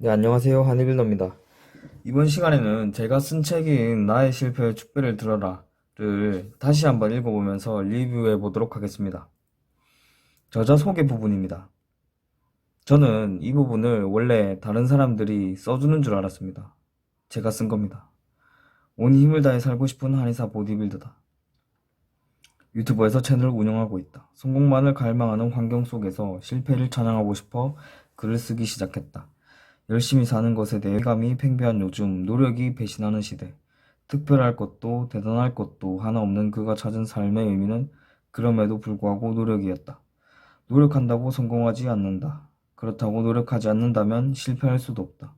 네, 안녕하세요. 한일빌더입니다. 이번 시간에는 제가 쓴 책인 나의 실패의 축배를 들어라를 다시 한번 읽어보면서 리뷰해 보도록 하겠습니다. 저자 소개 부분입니다. 저는 이 부분을 원래 다른 사람들이 써주는 줄 알았습니다. 제가 쓴 겁니다. 온 힘을 다해 살고 싶은 한의사 보디빌더다. 유튜브에서 채널을 운영하고 있다. 성공만을 갈망하는 환경 속에서 실패를 찬양하고 싶어 글을 쓰기 시작했다. 열심히 사는 것에 대해 감이 팽배한 요즘, 노력이 배신하는 시대. 특별할 것도 대단할 것도 하나 없는 그가 찾은 삶의 의미는 그럼에도 불구하고 노력이었다. 노력한다고 성공하지 않는다. 그렇다고 노력하지 않는다면 실패할 수도 없다.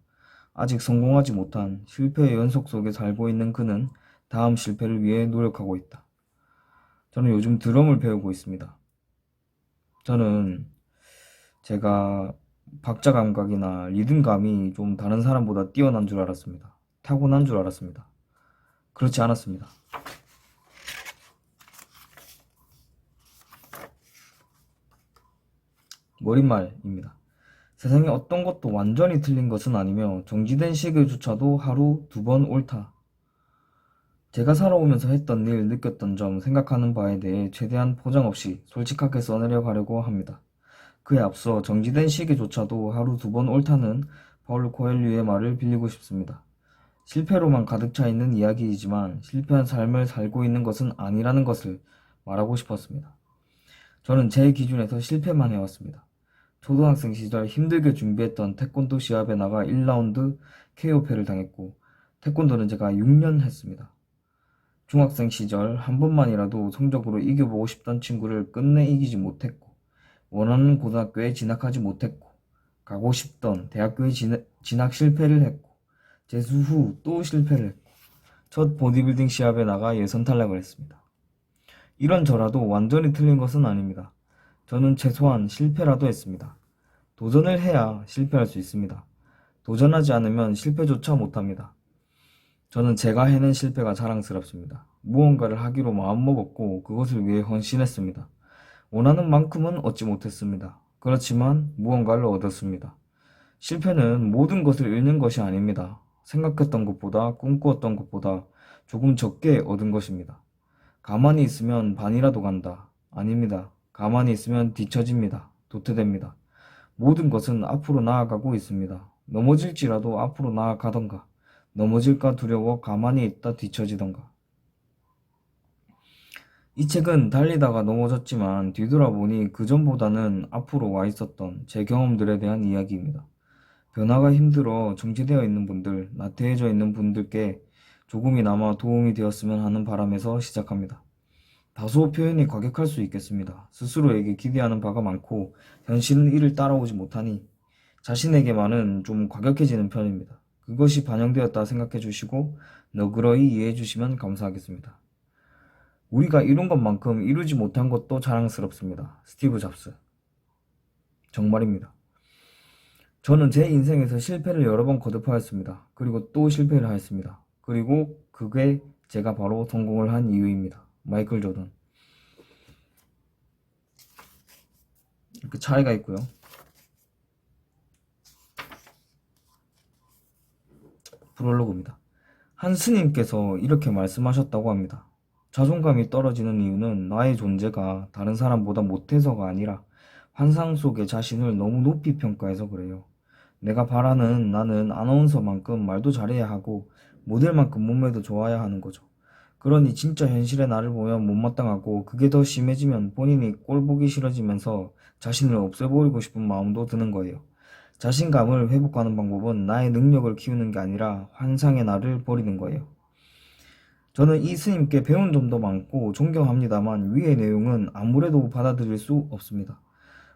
아직 성공하지 못한 실패의 연속 속에 살고 있는 그는 다음 실패를 위해 노력하고 있다. 저는 요즘 드럼을 배우고 있습니다. 저는 제가 박자 감각이나 리듬감이 좀 다른 사람보다 뛰어난 줄 알았습니다. 타고난 줄 알았습니다. 그렇지 않았습니다. 머릿말입니다. 세상에 어떤 것도 완전히 틀린 것은 아니며 정지된 시계조차도 하루 두 번 옳다. 제가 살아오면서 했던 일, 느꼈던 점, 생각하는 바에 대해 최대한 포장 없이 솔직하게 써내려 가려고 합니다. 그에 앞서 정지된 시계조차도 하루 두 번 옳다는 파울로 코엘류의 말을 빌리고 싶습니다. 실패로만 가득 차 있는 이야기이지만 실패한 삶을 살고 있는 것은 아니라는 것을 말하고 싶었습니다. 저는 제 기준에서 실패만 해왔습니다. 초등학생 시절 힘들게 준비했던 태권도 시합에 나가 1라운드 KO패를 당했고 태권도는 제가 6년 했습니다. 중학생 시절 한 번만이라도 성적으로 이겨보고 싶던 친구를 끝내 이기지 못했고 원하는 고등학교에 진학하지 못했고 가고 싶던 대학교에 진학 실패를 했고 재수 후 또 실패를 했고 첫 보디빌딩 시합에 나가 예선 탈락을 했습니다. 이런 저라도 완전히 틀린 것은 아닙니다. 저는 최소한 실패라도 했습니다. 도전을 해야 실패할 수 있습니다. 도전하지 않으면 실패조차 못합니다. 저는 제가 해낸 실패가 자랑스럽습니다. 무언가를 하기로 마음먹었고 그것을 위해 헌신했습니다. 원하는 만큼은 얻지 못했습니다. 그렇지만 무언가를 얻었습니다. 실패는 모든 것을 잃는 것이 아닙니다. 생각했던 것보다 꿈꾸었던 것보다 조금 적게 얻은 것입니다. 가만히 있으면 반이라도 간다. 아닙니다. 가만히 있으면 뒤처집니다. 도태됩니다. 모든 것은 앞으로 나아가고 있습니다. 넘어질지라도 앞으로 나아가던가, 넘어질까 두려워 가만히 있다 뒤처지던가. 이 책은 달리다가 넘어졌지만 뒤돌아보니 그전보다는 앞으로 와 있었던 제 경험들에 대한 이야기입니다. 변화가 힘들어 정체되어 있는 분들, 나태해져 있는 분들께 조금이나마 도움이 되었으면 하는 바람에서 시작합니다. 다소 표현이 과격할 수 있겠습니다. 스스로에게 기대하는 바가 많고 현실은 이를 따라오지 못하니 자신에게만은 좀 과격해지는 편입니다. 그것이 반영되었다 생각해 주시고 너그러이 이해해 주시면 감사하겠습니다. 우리가 이룬 것만큼 이루지 못한 것도 자랑스럽습니다. 스티브 잡스. 정말입니다. 저는 제 인생에서 실패를 여러 번 거듭하였습니다. 그리고 또 실패를 하였습니다. 그리고 그게 제가 바로 성공을 한 이유입니다. 마이클 조던. 이렇게 차이가 있고요. 프롤로그입니다. 한 스님께서 이렇게 말씀하셨다고 합니다. 자존감이 떨어지는 이유는 나의 존재가 다른 사람보다 못해서가 아니라 환상 속의 자신을 너무 높이 평가해서 그래요. 내가 바라는 나는 아나운서만큼 말도 잘해야 하고 모델만큼 몸매도 좋아야 하는 거죠. 그러니 진짜 현실의 나를 보면 못마땅하고 그게 더 심해지면 본인이 꼴 보기 싫어지면서 자신을 없애버리고 싶은 마음도 드는 거예요. 자신감을 회복하는 방법은 나의 능력을 키우는 게 아니라 환상의 나를 버리는 거예요. 저는 이 스님께 배운 점도 많고 존경합니다만 위의 내용은 아무래도 받아들일 수 없습니다.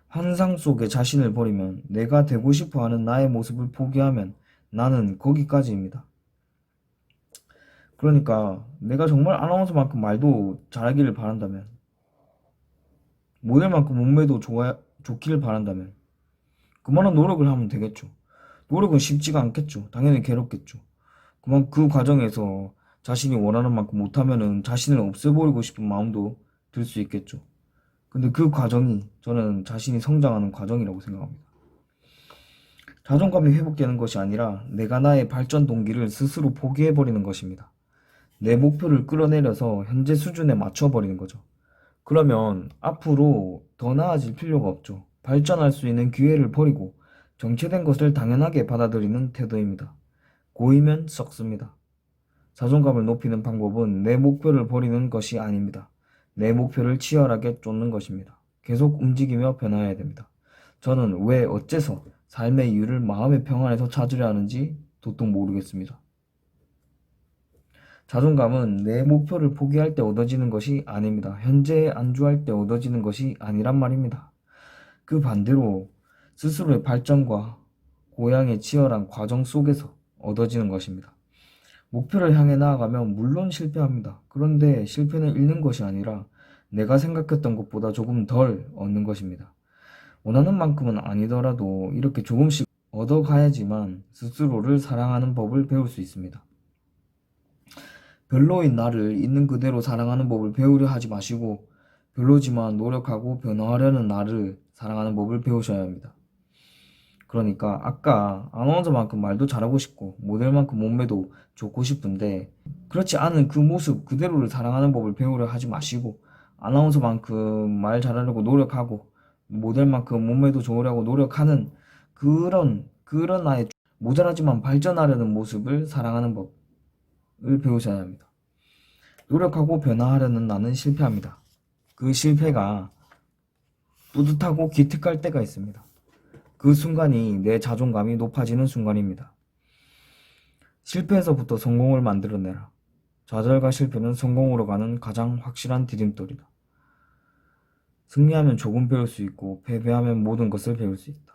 환상 속의 자신을 버리면 내가 되고 싶어 하는 나의 모습을 포기하면 나는 거기까지입니다. 그러니까 내가 정말 아나운서만큼 말도 잘하기를 바란다면 모델만큼 몸매도 좋기를 바란다면 그만한 노력을 하면 되겠죠. 노력은 쉽지가 않겠죠. 당연히 괴롭겠죠. 그만 그 과정에서 자신이 원하는 만큼 못하면은 자신을 없애버리고 싶은 마음도 들 수 있겠죠. 근데 그 과정이 저는 자신이 성장하는 과정이라고 생각합니다. 자존감이 회복되는 것이 아니라 내가 나의 발전 동기를 스스로 포기해버리는 것입니다. 내 목표를 끌어내려서 현재 수준에 맞춰버리는 거죠. 그러면 앞으로 더 나아질 필요가 없죠. 발전할 수 있는 기회를 버리고 정체된 것을 당연하게 받아들이는 태도입니다. 고이면 썩습니다. 자존감을 높이는 방법은 내 목표를 버리는 것이 아닙니다. 내 목표를 치열하게 쫓는 것입니다. 계속 움직이며 변화해야 됩니다. 저는 왜 어째서 삶의 이유를 마음의 평안에서 찾으려 하는지 도통 모르겠습니다. 자존감은 내 목표를 포기할 때 얻어지는 것이 아닙니다. 현재에 안주할 때 얻어지는 것이 아니란 말입니다. 그 반대로 스스로의 발전과 고양의 치열한 과정 속에서 얻어지는 것입니다. 목표를 향해 나아가면 물론 실패합니다. 그런데 실패는 잃는 것이 아니라 내가 생각했던 것보다 조금 덜 얻는 것입니다. 원하는 만큼은 아니더라도 이렇게 조금씩 얻어가야지만 스스로를 사랑하는 법을 배울 수 있습니다. 별로인 나를 있는 그대로 사랑하는 법을 배우려 하지 마시고 별로지만 노력하고 변화하려는 나를 사랑하는 법을 배우셔야 합니다. 그러니까 아까 아나운서만큼 말도 잘하고 싶고 모델만큼 몸매도 좋고 싶은데 그렇지 않은 그 모습 그대로를 사랑하는 법을 배우려 하지 마시고 아나운서만큼 말 잘하려고 노력하고 모델만큼 몸매도 좋으려고 노력하는 그런 나의 모자라지만 발전하려는 모습을 사랑하는 법을 배우셔야 합니다. 노력하고 변화하려는 나는 실패합니다. 그 실패가 뿌듯하고 기특할 때가 있습니다. 그 순간이 내 자존감이 높아지는 순간입니다. 실패에서부터 성공을 만들어내라. 좌절과 실패는 성공으로 가는 가장 확실한 디딤돌이다. 승리하면 조금 배울 수 있고 패배하면 모든 것을 배울 수 있다.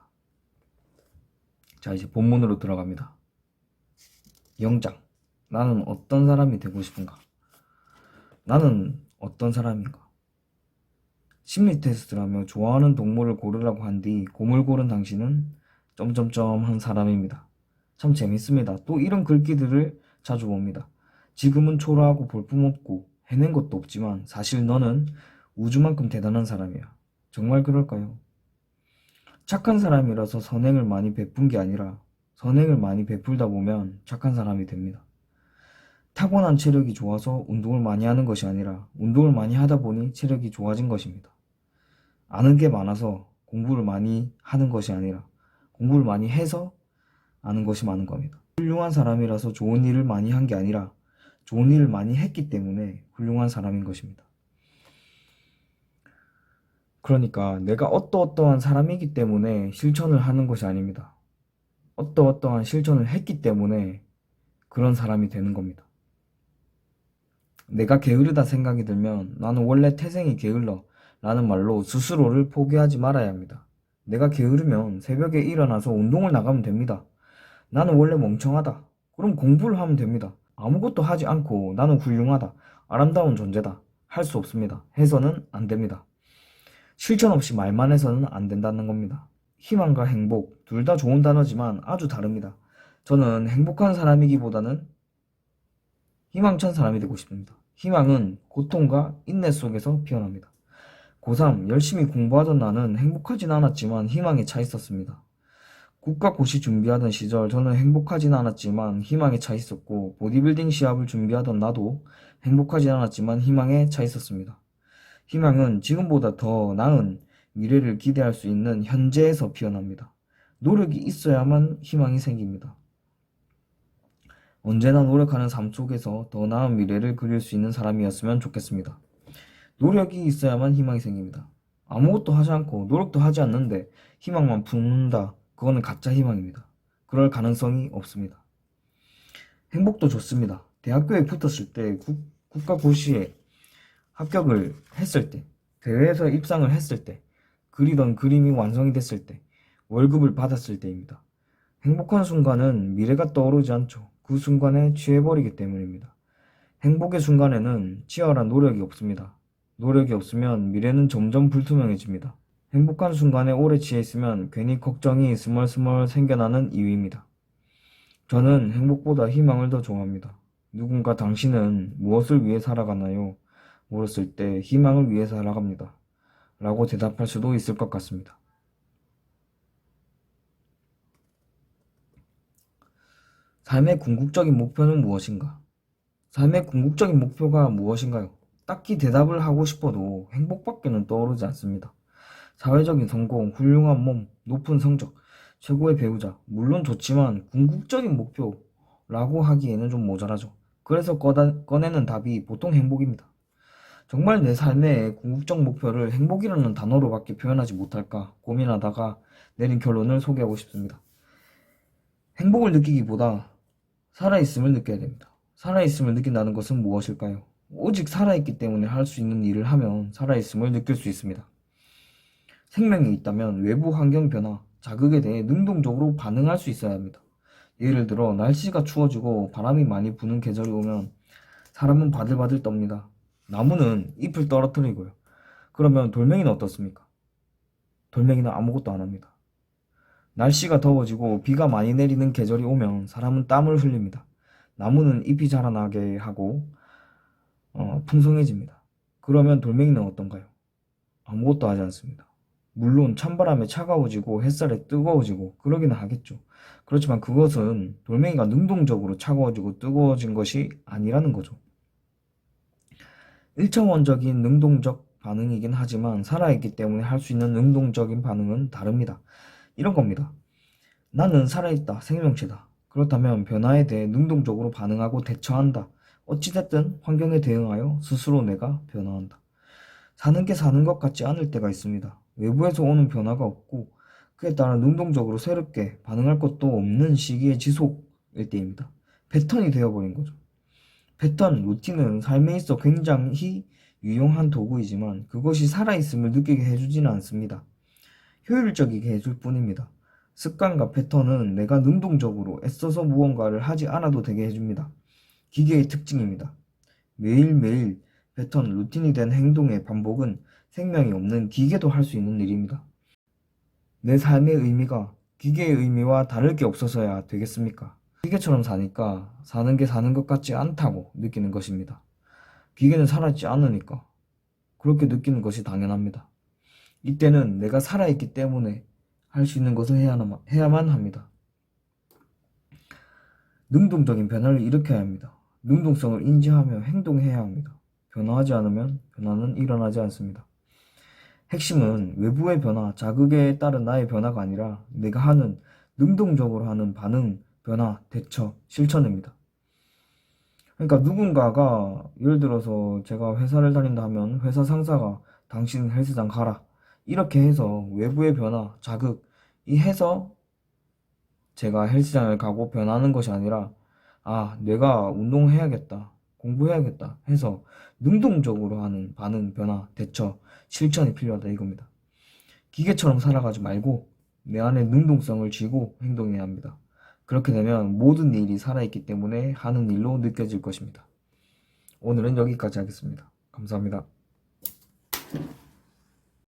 자, 이제 본문으로 들어갑니다. 영장. 나는 어떤 사람이 되고 싶은가? 나는 어떤 사람인가? 심리 테스트를 하며 좋아하는 동물을 고르라고 한 뒤 곰을 고른 당신은 점점점 한 사람입니다. 참 재밌습니다. 또 이런 글귀들을 자주 봅니다. 지금은 초라하고 볼품없고 해낸 것도 없지만 사실 너는 우주만큼 대단한 사람이야. 정말 그럴까요? 착한 사람이라서 선행을 많이 베푼 게 아니라 선행을 많이 베풀다 보면 착한 사람이 됩니다. 타고난 체력이 좋아서 운동을 많이 하는 것이 아니라 운동을 많이 하다 보니 체력이 좋아진 것입니다. 아는 게 많아서 공부를 많이 하는 것이 아니라 공부를 많이 해서 아는 것이 많은 겁니다. 훌륭한 사람이라서 좋은 일을 많이 한 게 아니라 좋은 일을 많이 했기 때문에 훌륭한 사람인 것입니다. 그러니까 내가 어떠어떠한 사람이기 때문에 실천을 하는 것이 아닙니다. 어떠어떠한 실천을 했기 때문에 그런 사람이 되는 겁니다. 내가 게으르다 생각이 들면 나는 원래 태생이 게을러 라는 말로 스스로를 포기하지 말아야 합니다. 내가 게으르면 새벽에 일어나서 운동을 나가면 됩니다. 나는 원래 멍청하다. 그럼 공부를 하면 됩니다. 아무것도 하지 않고 나는 훌륭하다. 아름다운 존재다. 할 수 없습니다. 해서는 안 됩니다. 실천 없이 말만 해서는 안 된다는 겁니다. 희망과 행복, 둘 다 좋은 단어지만 아주 다릅니다. 저는 행복한 사람이기보다는 희망찬 사람이 되고 싶습니다. 희망은 고통과 인내 속에서 피어납니다. 고3 열심히 공부하던 나는 행복하진 않았지만 희망에 차 있었습니다. 국가고시 준비하던 시절 저는 행복하진 않았지만 희망에 차 있었고 보디빌딩 시합을 준비하던 나도 행복하진 않았지만 희망에 차 있었습니다. 희망은 지금보다 더 나은 미래를 기대할 수 있는 현재에서 피어납니다. 노력이 있어야만 희망이 생깁니다. 언제나 노력하는 삶 속에서 더 나은 미래를 그릴 수 있는 사람이었으면 좋겠습니다. 노력이 있어야만 희망이 생깁니다. 아무것도 하지 않고 노력도 하지 않는데 희망만 품는다. 그거는 가짜 희망입니다. 그럴 가능성이 없습니다. 행복도 좋습니다. 대학교에 붙었을 때 국가고시에 합격을 했을 때 대회에서 입상을 했을 때 그리던 그림이 완성이 됐을 때 월급을 받았을 때입니다. 행복한 순간은 미래가 떠오르지 않죠. 그 순간에 취해버리기 때문입니다. 행복의 순간에는 치열한 노력이 없습니다. 노력이 없으면 미래는 점점 불투명해집니다. 행복한 순간에 오래 취해 있으면 괜히 걱정이 스멀스멀 생겨나는 이유입니다. 저는 행복보다 희망을 더 좋아합니다. 누군가 당신은 무엇을 위해 살아가나요? 물었을 때 희망을 위해 살아갑니다. 라고 대답할 수도 있을 것 같습니다. 삶의 궁극적인 목표는 무엇인가? 삶의 궁극적인 목표가 무엇인가요? 딱히 대답을 하고 싶어도 행복밖에는 떠오르지 않습니다. 사회적인 성공, 훌륭한 몸, 높은 성적, 최고의 배우자, 물론 좋지만 궁극적인 목표라고 하기에는 좀 모자라죠. 그래서 꺼내는 답이 보통 행복입니다. 정말 내 삶의 궁극적 목표를 행복이라는 단어로밖에 표현하지 못할까 고민하다가 내린 결론을 소개하고 싶습니다. 행복을 느끼기보다 살아있음을 느껴야 됩니다. 살아있음을 느낀다는 것은 무엇일까요? 오직 살아있기 때문에 할 수 있는 일을 하면 살아있음을 느낄 수 있습니다. 생명이 있다면 외부 환경 변화, 자극에 대해 능동적으로 반응할 수 있어야 합니다. 예를 들어 날씨가 추워지고 바람이 많이 부는 계절이 오면 사람은 바들바들 떱니다. 나무는 잎을 떨어뜨리고요. 그러면 돌멩이는 어떻습니까? 돌멩이는 아무것도 안 합니다. 날씨가 더워지고 비가 많이 내리는 계절이 오면 사람은 땀을 흘립니다. 나무는 잎이 자라나게 하고 풍성해집니다. 그러면 돌멩이는 어떤가요? 아무것도 하지 않습니다. 물론 찬바람에 차가워지고 햇살에 뜨거워지고 그러기는 하겠죠. 그렇지만 그것은 돌멩이가 능동적으로 차가워지고 뜨거워진 것이 아니라는 거죠. 1차원적인 능동적 반응이긴 하지만 살아있기 때문에 할 수 있는 능동적인 반응은 다릅니다. 이런 겁니다. 나는 살아있다. 생명체다. 그렇다면 변화에 대해 능동적으로 반응하고 대처한다. 어찌됐든 환경에 대응하여 스스로 내가 변화한다. 사는 게 사는 것 같지 않을 때가 있습니다. 외부에서 오는 변화가 없고 그에 따라 능동적으로 새롭게 반응할 것도 없는 시기의 지속일 때입니다. 패턴이 되어버린 거죠. 패턴, 루틴은 삶에 있어 굉장히 유용한 도구이지만 그것이 살아있음을 느끼게 해주지는 않습니다. 효율적이게 해줄 뿐입니다. 습관과 패턴은 내가 능동적으로 애써서 무언가를 하지 않아도 되게 해줍니다. 기계의 특징입니다. 매일매일 패턴, 루틴이 된 행동의 반복은 생명이 없는 기계도 할 수 있는 일입니다. 내 삶의 의미가 기계의 의미와 다를 게 없어서야 되겠습니까? 기계처럼 사니까 사는 게 사는 것 같지 않다고 느끼는 것입니다. 기계는 살아있지 않으니까 그렇게 느끼는 것이 당연합니다. 이때는 내가 살아있기 때문에 할 수 있는 것을 해야만 합니다. 능동적인 변화를 일으켜야 합니다. 능동성을 인지하며 행동해야 합니다. 변화하지 않으면 변화는 일어나지 않습니다. 핵심은 외부의 변화, 자극에 따른 나의 변화가 아니라 내가 하는, 능동적으로 하는 반응, 변화, 대처, 실천입니다. 그러니까 누군가가 예를 들어서 제가 회사를 다닌다 하면 회사 상사가 당신 헬스장 가라 이렇게 해서 외부의 변화, 자극이 해서 제가 헬스장을 가고 변하는 것이 아니라 내가 운동해야겠다, 공부해야겠다 해서 능동적으로 하는 반응, 변화, 대처, 실천이 필요하다 이겁니다. 기계처럼 살아가지 말고 내 안에 능동성을 쥐고 행동해야 합니다. 그렇게 되면 모든 일이 살아있기 때문에 하는 일로 느껴질 것입니다. 오늘은 여기까지 하겠습니다. 감사합니다.